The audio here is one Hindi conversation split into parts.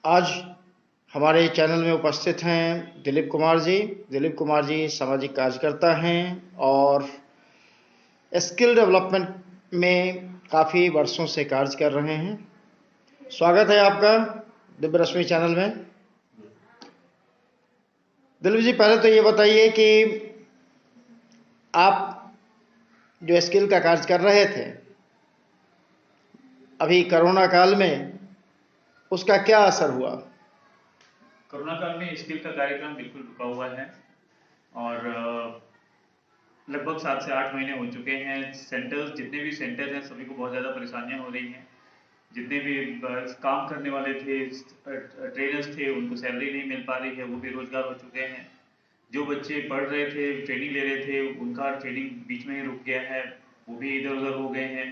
आज हमारे चैनल में उपस्थित हैं दिलीप कुमार जी। दिलीप कुमार जी सामाजिक कार्यकर्ता हैं और स्किल डेवलपमेंट में काफ़ी वर्षों से कार्य कर रहे हैं। स्वागत है आपका दिव्य रश्मि चैनल में। दिलीप जी, पहले तो ये बताइए कि आप जो स्किल का कार्य कर रहे थे अभी कोरोना काल में, उसका क्या असर हुआ? कोरोना काल में स्किल का कार्यक्रम बिल्कुल रुका हुआ है और लगभग 7 से 8 महीने हो चुके हैं। सेंटर्स, जितने भी सेंटर हैं, सभी को बहुत ज़्यादा परेशानियां हो रही हैं। जितने भी काम करने वाले थे, ट्रेनर्स थे, उनको सैलरी नहीं मिल पा रही है, वो बेरोजगार हो चुके हैं। जो बच्चे पढ़ रहे थे, ट्रेनिंग ले रहे थे, उनका ट्रेनिंग बीच में ही रुक गया है, वो भी इधर उधर हो गए हैं।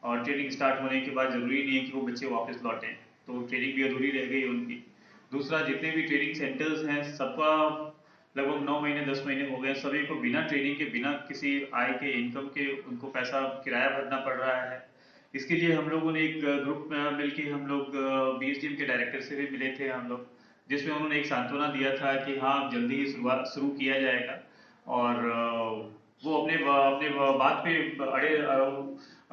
और ट्रेनिंग स्टार्ट होने के बाद ज़रूरी नहीं है कि वो बच्चे वापस लौटें, तो ट्रेनिंग भी अधूरी रह गई उनकी। दूसरा, जितने भी ट्रेनिंग सेंटर्स हैं, सबका लगभग 9 महीने 10 महीने हो गए, सभी को बिना ट्रेनिंग के, बिना किसी आय के, इनकम के, उनको पैसा किराया भरना पड़ रहा है। इसके लिए हम लोगों ने एक ग्रुप में मिलकर, हम लोग बीएसडीएम के डायरेक्टर से भी मिले थे हम लोग, जिसमें उन्होंने एक सांत्वना दिया था कि हाँ, जल्दी ही शुरू किया जाएगा। और वो अपने अपने बात पे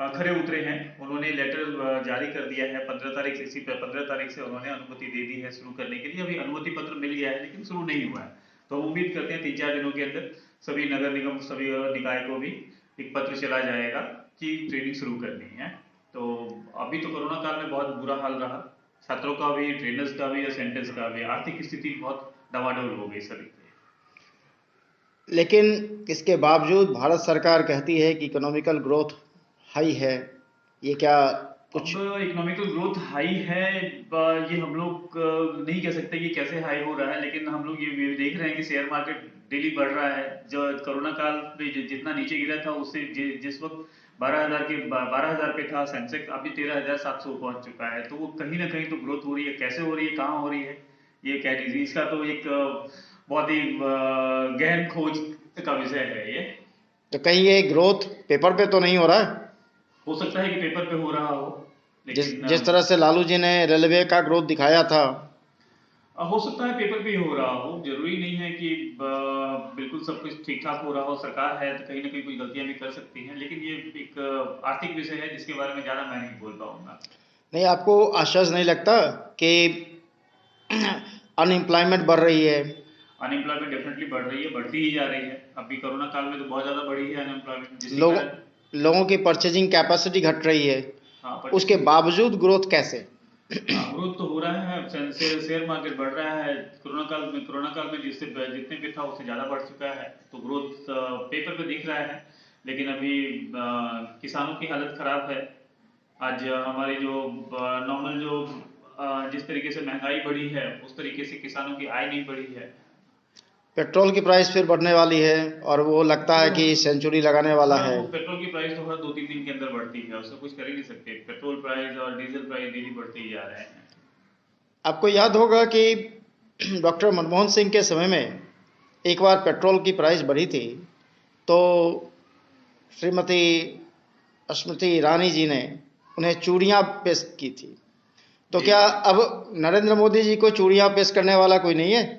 खरे उतरे हैं। उन्होंने लेटर जारी कर दिया है 15 तारीख से। इसी 15 तारीख से उन्होंने अनुमति दे दी है शुरू करने के लिए। अभी अनुमति पत्र मिल गया है लेकिन शुरू नहीं हुआ है, तो हम उम्मीद करते हैं 3-4 दिनों के अंदर सभी नगर निगम, सभी निकाय को भी एक पत्र चला जाएगा कि ट्रेनिंग शुरू करनी है। तो अभी तो कोरोना काल में बहुत बुरा हाल रहा, छात्रों का भी, ट्रेनर्स का भी, या सेंटर्स का भी। आर्थिक स्थिति बहुत डवाडोल हो गई सभी की। लेकिन इसके बावजूद भारत सरकार कहती है कि इकोनॉमिकल ग्रोथ हाई है। ये क्या अब कुछ? इकोनॉमिकल ग्रोथ हाई है, ये हम लोग नहीं कह सकते कि कैसे हाई हो रहा है, लेकिन हम लोग ये भी देख रहे हैं कि शेयर मार्केट डेली बढ़ रहा है। जो कोरोना काल में जितना नीचे गिरा था, उससे जिस वक्त 12,000 पे था सेंसेक्स, अभी 13,700 पहुंच चुका है। तो वो कहीं ना कहीं तो ग्रोथ हो रही है। कैसे हो रही है, कहाँ हो रही है, ये कह लीजिए। इसका तो एक बहुत ही गहन खोज का विषय है ये। तो कहीं ये ग्रोथ पेपर पे तो नहीं हो रहा है? हो सकता है कि पेपर पे हो रहा हो, जिस लेकिन जिस तरह से लालू जी ने रेलवे का ग्रोथ दिखाया था। हो सकता है पेपर पे ही हो रहा हो। जरूरी नहीं है कि बिल्कुल सब कुछ ठीक ठाक हो रहा हो। सरकार है तो कहीं ना कहीं कुछ गलतियां भी कर सकती हैं, लेकिन ये एक आर्थिक विषय है जिसके बारे में ज्यादा मैं नहीं बोल पाऊंगा। नहीं, आपको आश्चर्य नहीं लगता कि अनएम्प्लॉयमेंट बढ़ रही है? अनएम्प्लॉयमेंट डेफिनेटली बढ़ रही है, बढ़ती ही जा रही है। अभी कोरोना काल में तो बहुत ज्यादा बढ़ी है अनएम्प्लॉयमेंट, जिसके लोग कारण लोगों की परचेजिंग कैपेसिटी घट रही है, हाँ, उसके परचेसिंग। बावजूद ग्रोथ कैसे? ग्रोथ तो हो रहा है, शेयर मार्केट बढ़ रहा है। कोरोना काल में जिससे जितने भी था उससे ज्यादा बढ़ चुका है, तो ग्रोथ पेपर पे दिख रहा है। लेकिन अभी किसानों की हालत खराब है। आज हमारी जो नॉर्मल जो जिस तरीके से महंगाई बढ़ी है, उस तरीके से किसानों की आय नहीं बढ़ी है। पेट्रोल की प्राइस फिर बढ़ने वाली है और वो लगता है वो कि सेंचुरी लगाने वाला हाँ, है। वो पेट्रोल की प्राइस तो हर 2-3 दिन के अंदर बढ़ती है, उससे कुछ कर ही नहीं सकते। पेट्रोल प्राइस और डीजल प्राइस डेली बढ़ते ही जा रहे हैं। आपको याद होगा कि डॉक्टर मनमोहन सिंह के समय में एक बार पेट्रोल की प्राइस बढ़ी थी, तो श्रीमती स्मृति ईरानी जी ने उन्हें चूड़ियाँ पेश की थी। तो जी क्या जी। अब नरेंद्र मोदी जी को चूड़ियाँ पेश करने वाला कोई नहीं है?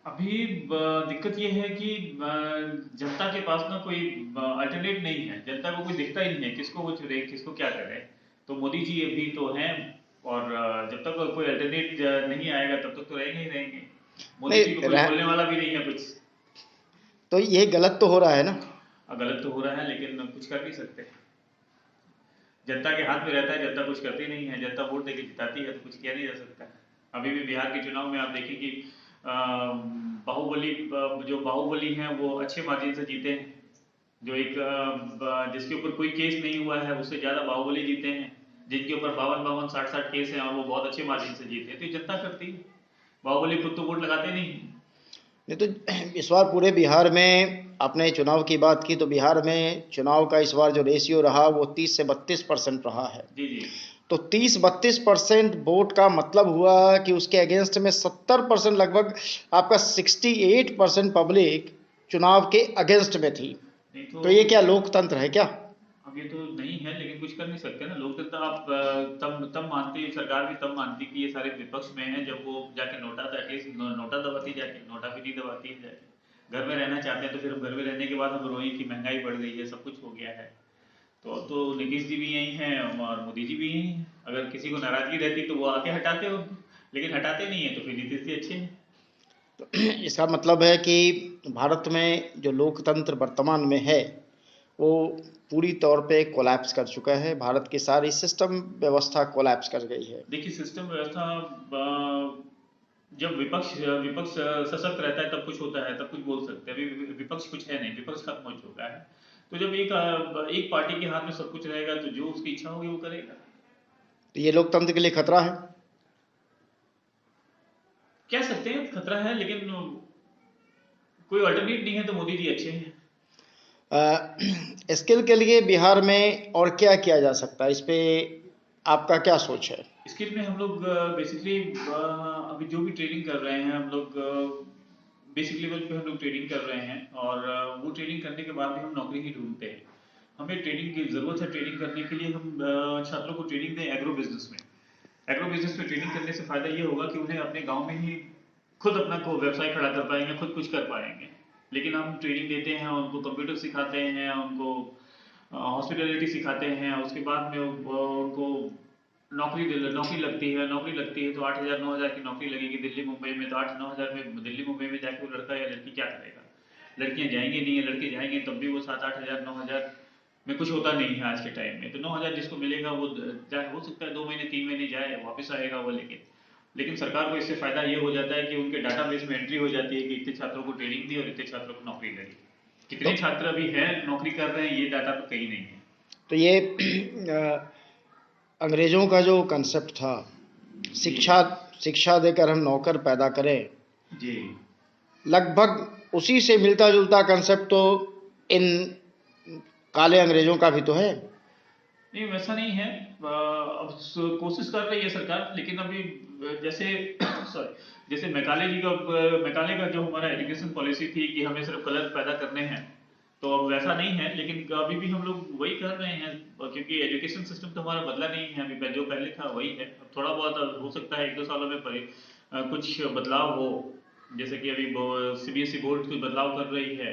अभी दिक्कत ये है कि जनता के पास ना कोई अल्टरनेट नहीं है। जनता को कोई दिखता ही नहीं है, किसको वो चुने, किसको क्या करे। तो मोदी जी अभी तो हैं, और जब तक कोई अल्टरनेट नहीं आएगा तब तक तो रहेंगे ही रहेंगे। मोदी जी को नहीं कोई बोलने वाला भी नहीं है कुछ। तो ये गलत तो हो रहा है ना? गलत तो हो रहा है, लेकिन कुछ कर नहीं सकते। जनता के हाथ में रहता है, जनता कुछ करती नहीं है। जनता वोट देके जिताती है, तो कुछ किया नहीं जा सकता। अभी भी बिहार के चुनाव में आप देखें कि जो बाहुबली हैं वो अच्छे मार्जिन से जीते हैं। जो एक जिसके ऊपर कोई केस नहीं हुआ है, उससे ज्यादा बाहुबली जीते हैं। जिनके ऊपर 52-52 60-60 केस हैं, और वो बहुत अच्छे मार्जिन से जीते हैं, तो ये जनता करती है। बाहुबली खुद तो वोट लगाते नहीं है। नहीं तो इस बार पूरे बिहार में, आपने चुनाव की बात की, तो बिहार में चुनाव का इस बार जो रेशियो रहा वो 30 से 32% रहा है। जी जी। तो 30-32% वोट का मतलब हुआ कि उसके अगेंस्ट में 70% लगभग, आपका 68% पब्लिक चुनाव के अगेंस्ट में थी। नहीं तो ये तो क्या लोकतंत्र है क्या? अब ये तो नहीं है, लेकिन कुछ कर नहीं सकते ना। लोकतंत्र आप तब मानते, सरकार भी तब मानती कि ये सारे विपक्ष में हैं जब वो जाके नोटा, एटलीस्ट नोटा दबाती, जाके नोटा भी नहीं दबाती है, जाके घर में रहना चाहते हैं तो फिर हम घर में रहने के बाद हम रोएं कि महंगाई बढ़ गई है, सब कुछ हो गया है। तो नीतीश जी भी यही हैं और मोदी जी भी यही हैं। अगर किसी को नाराजगी रहती तो वो आके हटाते हो, लेकिन हटाते नहीं है तो फिर नीतीश जी अच्छे हैं। तो इसका मतलब है कि भारत में जो लोकतंत्र वर्तमान में है वो पूरी तौर पे कोलैप्स कर चुका है। भारत की सारी सिस्टम व्यवस्था कोलैप्स कर गई है। देखिए सिस्टम व्यवस्था, जब विपक्ष विपक्ष सशक्त रहता है तब कुछ होता है, तब कुछ बोल सकते हैं। अभी विपक्ष कुछ है नहीं, विपक्ष खत्म हो चुका है। तो जब एक पार्टी के हाथ में सब कुछ रहेगा तो जो उसकी इच्छा होगी वो करेगा। तो ये लोकतंत्र के लिए खतरा है। कह सकते हैं खतरा है, लेकिन कोई अल्टरनेट नहीं है तो मोदी जी अच्छे हैं। स्किल के लिए बिहार में और क्या किया जा सकता है, इस पे आपका क्या सोच है? स्किल में हम लोग बेसिकली अभी जो भी ट्रेनिंग कर रहे हैं हम लोग बेसिक लेवल पे हम लोग ट्रेनिंग कर रहे हैं, और वो ट्रेनिंग करने के बाद भी हम नौकरी ही ढूंढते हैं। हमें ट्रेनिंग की ज़रूरत है। ट्रेनिंग करने के लिए हम छात्रों को ट्रेनिंग दें एग्रो बिजनेस में। एग्रो बिजनेस में ट्रेनिंग करने से फ़ायदा ये होगा कि उन्हें अपने गांव में ही खुद अपना को व्यवसाय खड़ा कर पाएंगे, खुद कुछ कर पाएंगे। लेकिन हम ट्रेनिंग देते हैं, उनको कंप्यूटर सिखाते हैं, उनको हॉस्पिटलिटी सिखाते हैं, उसके बाद में उनको नौकरी लगती है तो 8,000 9,000 की नौकरी लगेगी दिल्ली मुंबई में। तो 8-9 हज़ार में दिल्ली मुंबई में जाके वो लड़का या लड़की क्या करेगा? लड़कियां जाएंगे नहीं है, लड़के जाएंगे तब भी वो 7-8 हज़ार 9,000 में कुछ होता नहीं है आज के टाइम में। तो 9,000 जिसको मिलेगा वो हो सकता है 2 महीने 3 महीने जाए, वापस आएगा वो। लेकिन सरकार को इससे फायदा ये हो जाता है कि उनके डाटाबेस में एंट्री हो जाती है कि इतने छात्रों को ट्रेनिंग दी और इतने छात्रों को नौकरी लगी। कितने छात्र अभी हैं नौकरी कर रहे हैं ये डाटा तो कहीं नहीं है। तो ये अंग्रेजों का जो कंसेप्ट था, शिक्षा शिक्षा देकर हम नौकर पैदा करें, जी लगभग उसी से मिलता जुलता कंसेप्ट तो इन काले अंग्रेजों का भी तो है। नहीं वैसा नहीं है। अब कोशिश कर रही है सरकार, लेकिन अभी जैसे सॉरी जैसे मैकाले का जो हमारा एजुकेशन पॉलिसी थी कि हमें सिर्फ कलर पैदा करने हैं, तो अब वैसा नहीं है। लेकिन अभी भी हम लोग वही कर रहे हैं, क्योंकि एजुकेशन सिस्टम तो हमारा बदला नहीं है। अभी जो पहले था वही है। अब थोड़ा बहुत हो सकता है 1-2 सालों में कुछ बदलाव हो, जैसे कि अभी सीबीएसई बोर्ड कुछ बदलाव कर रही है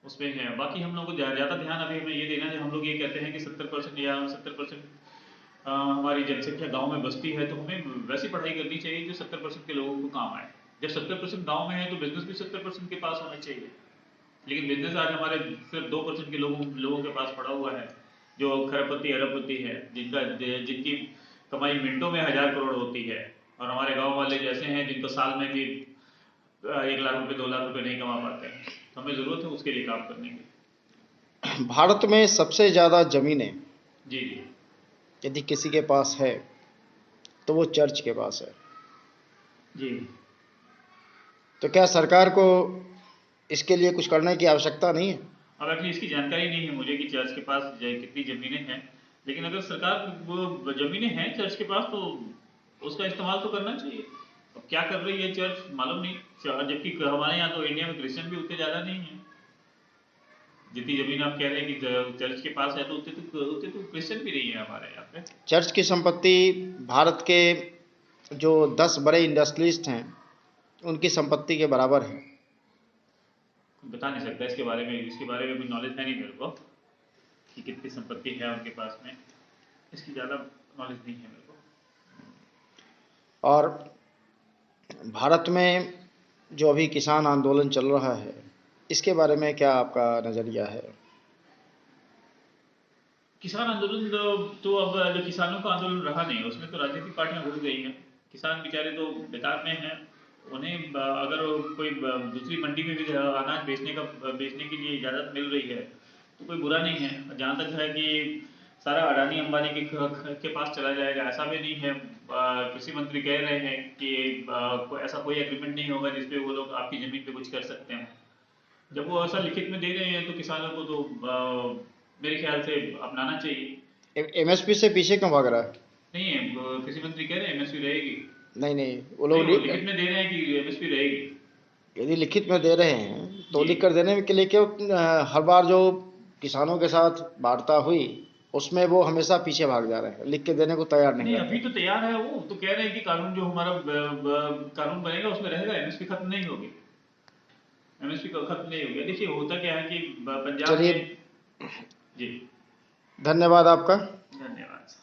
उसमें है। बाकी हम लोग को ज़्यादा ध्यान अभी हमें ये देना है। हम लोग ये कहते हैं कि 70% या 70% हमारी जनसंख्या गांव में बसती है, तो हमें वैसी पढ़ाई करनी चाहिए जो 70% के लोगों को काम आए। जब 70% गांव में है तो बिजनेस भी 70% के पास होना चाहिए। लेकिन बिजनेस आज हमारे सिर्फ 2% के लोगों के पास पड़ा हुआ है, जो खरबपति अरबपति है, जिनकी कमाई मिनटों में 1,000 करोड़ होती है। और हमारे गाँव वाले जैसे हैं जिनको साल में भी 1 लाख रुपए 2 लाख रुपए नहीं कमा पाते हैं। तो हमें ज़रूरत है उसके लिए काम करने की। भारत में सबसे ज़्यादा ज़मीनें जी जी यदि किसी के पास है तो वो चर्च के पास है। जी। तो क्या सरकार को इसके लिए कुछ करने की आवश्यकता नहीं है? अब एक्चुअली इसकी जानकारी नहीं है मुझे कि चर्च के पास कितनी ज़मीनें हैं। लेकिन अगर सरकार वो ज़मीनें हैं चर्च के पास तो उसका इस्तेमाल तो करना चाहिए। अब क्या कर रही है चर्च मालूम नहीं। जबकि हमारे यहाँ तो इंडिया में क्रिश्चियन भी उतने ज़्यादा नहीं है। जितनी ज़मीन आप कह रहे हैं कि चर्च के पास है तो उतने तो क्रिश्चियन भी नहीं है हमारे यहाँ पे। चर्च की संपत्ति भारत के जो 10 बड़े इंडस्ट्रियलिस्ट हैं उनकी संपत्ति के बराबर है। बता नहीं सकता इसके बारे में कोई नॉलेज है नहीं मेरे को कि कितनी संपत्ति है उनके पास में। इसकी ज़्यादा नॉलेज नहीं है मेरे को। और भारत में जो अभी किसान आंदोलन चल रहा है इसके बारे में क्या आपका नज़रिया है? किसान आंदोलन तो अब जो किसानों का आंदोलन रहा नहीं, उसमें तो राजनीतिक पार्टियां घुस गई हैं। किसान बेचारे तो बेकार में हैं। उन्हें अगर कोई दूसरी मंडी में भी अनाज बेचने के लिए इजाज़त मिल रही है तो कोई बुरा नहीं है। जहाँ तक है कि सारा अडानी अंबानी के पास चला जाएगा ऐसा भी नहीं है। कृषि मंत्री कह रहे हैं कि ऐसा कोई एग्रीमेंट नहीं होगा जिसपे वो लोग आपकी ज़मीन पे कुछ कर सकते हैं। जब वो ऐसा लिखित में दे रहे हैं तो किसानों को तो मेरे ख्याल से अपनाना चाहिए। एमएसपी से पीछे क्यों भाग रहा है? नहीं है, कृषि मंत्री कह रहे हैं एमएसपी रहेगी। नहीं, वो नहीं, लोग वो लिखित में दे रहे हैं कि एमएसपी रहेगी। यदि लिखित में दे रहे हैं तो जी लिख कर देने के लिए क्यों हर बार जो किसानों के साथ वार्ता हुई उसमें वो हमेशा पीछे भाग जा रहे हैं, लिख के देने को तैयार नहीं नहीं, रहते। अभी तो तैयार है, वो तो कह रहे हैं कि कानून जो हमारा कानून बनेगा उसमें रहेगा, एमएसपी खत्म नहीं होगी, एमएसपी खत्म नहीं होगी। देखिए होता क्या है कि पंजाब चलिए, में। जी, धन्यवाद आपका। धन्यवाद।